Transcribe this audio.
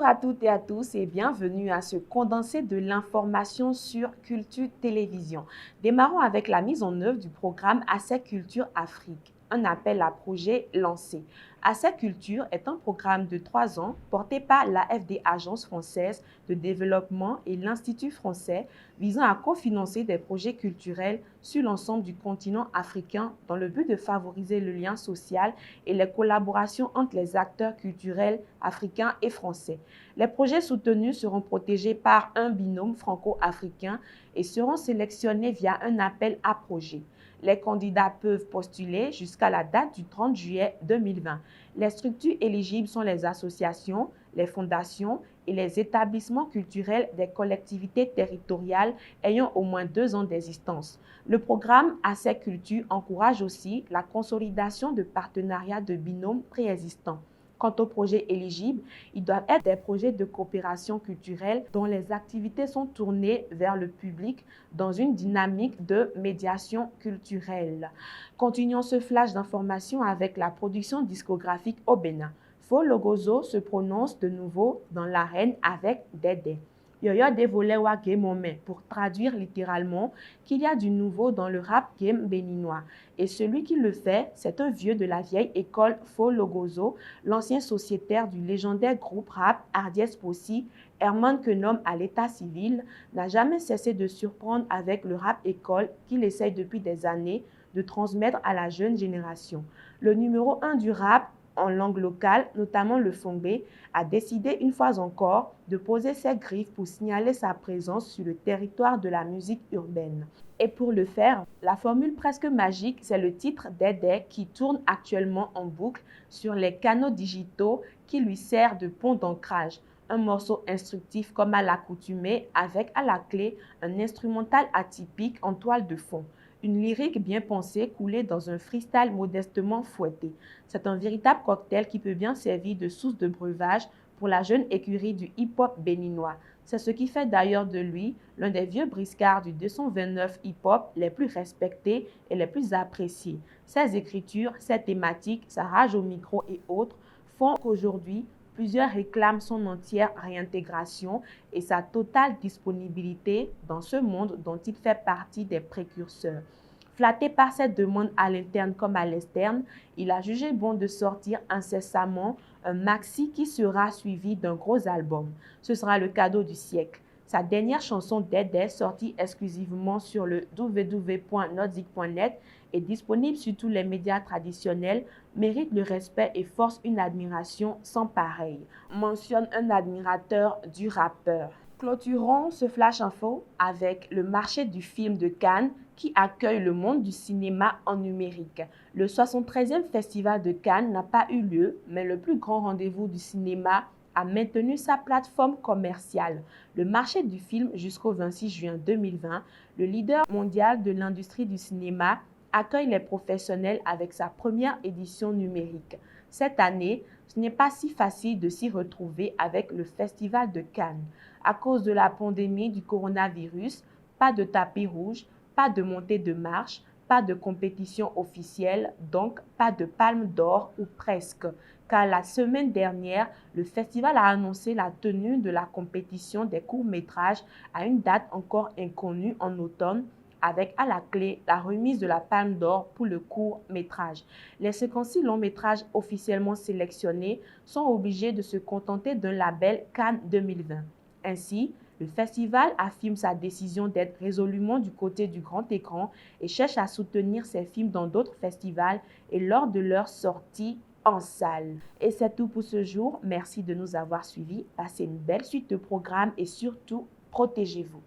à toutes et à tous et bienvenue à ce condensé de l'information sur Culture Télévision. Démarrons avec la mise en œuvre du programme Accès Culture Afrique, un appel à projet lancé. Accès Culture est un programme de 3 ans porté par l'AFD Agence française de développement et l'Institut français visant à cofinancer des projets culturels sur l'ensemble du continent africain dans le but de favoriser le lien social et les collaborations entre les acteurs culturels africains et français. Les projets soutenus seront protégés par un binôme franco-africain et seront sélectionnés via un appel à projet. Les candidats peuvent postuler jusqu'à la date du 30 juillet 2020. Les structures éligibles sont les associations, les fondations et les établissements culturels des collectivités territoriales ayant au moins 2 ans d'existence. Le programme Accès Culture encourage aussi la consolidation de partenariats de binômes préexistants. Quant aux projets éligibles, ils doivent être des projets de coopération culturelle dont les activités sont tournées vers le public dans une dynamique de médiation culturelle. Continuons ce flash d'informations avec la production discographique au Bénin. Fo Logozo se prononce de nouveau dans l'arène avec Dédé. Yoyo Dévolé wa Game Moment, pour traduire littéralement qu'il y a du nouveau dans le rap game béninois. Et celui qui le fait, c'est un vieux de la vieille école Fo Logozo, l'ancien sociétaire du légendaire groupe rap Ardies Possi, Herman Kenom à l'état civil, n'a jamais cessé de surprendre avec le rap école qu'il essaye depuis des années de transmettre à la jeune génération. Le numéro 1 du rap en langue locale, notamment le Fongbe, a décidé une fois encore de poser ses griffes pour signaler sa présence sur le territoire de la musique urbaine. Et pour le faire, la formule presque magique, c'est le titre Dédé qui tourne actuellement en boucle sur les canaux digitaux qui lui sert de pont d'ancrage. Un morceau instructif comme à l'accoutumée avec à la clé un instrumental atypique en toile de fond. Une lyrique bien pensée coulée dans un freestyle modestement fouetté. C'est un véritable cocktail qui peut bien servir de source de breuvage pour la jeune écurie du hip-hop béninois. C'est ce qui fait d'ailleurs de lui l'un des vieux briscards du 229 hip-hop les plus respectés et les plus appréciés. Ses écritures, ses thématiques, sa rage au micro et autres font qu'aujourd'hui, plusieurs réclament son entière réintégration et sa totale disponibilité dans ce monde dont il fait partie des précurseurs. Flatté par cette demande à l'interne comme à l'externe, il a jugé bon de sortir incessamment un maxi qui sera suivi d'un gros album. Ce sera le cadeau du siècle. Sa dernière chanson Dédé, sortie exclusivement sur le www.notzik.net et disponible sur tous les médias traditionnels, mérite le respect et force une admiration sans pareil, mentionne un admirateur du rappeur. Clôturons ce flash info avec le marché du film de Cannes qui accueille le monde du cinéma en numérique. Le 73e festival de Cannes n'a pas eu lieu, mais le plus grand rendez-vous du cinéma a maintenu sa plateforme commerciale. Le marché du film jusqu'au 26 juin 2020, le leader mondial de l'industrie du cinéma, accueille les professionnels avec sa première édition numérique. Cette année, ce n'est pas si facile de s'y retrouver avec le Festival de Cannes. À cause de la pandémie du coronavirus, pas de tapis rouge, pas de montée de marche, pas de compétition officielle, donc pas de palme d'or ou presque. Car la semaine dernière, le festival a annoncé la tenue de la compétition des courts-métrages à une date encore inconnue en automne, avec à la clé la remise de la palme d'or pour le court-métrage. Les 56 longs-métrages officiellement sélectionnés sont obligés de se contenter d'un label Cannes 2020. Ainsi, le festival affirme sa décision d'être résolument du côté du grand écran et cherche à soutenir ses films dans d'autres festivals et lors de leur sortie en salle. Et c'est tout pour ce jour. Merci de nous avoir suivis. Passez une belle suite de programmes et surtout, protégez-vous.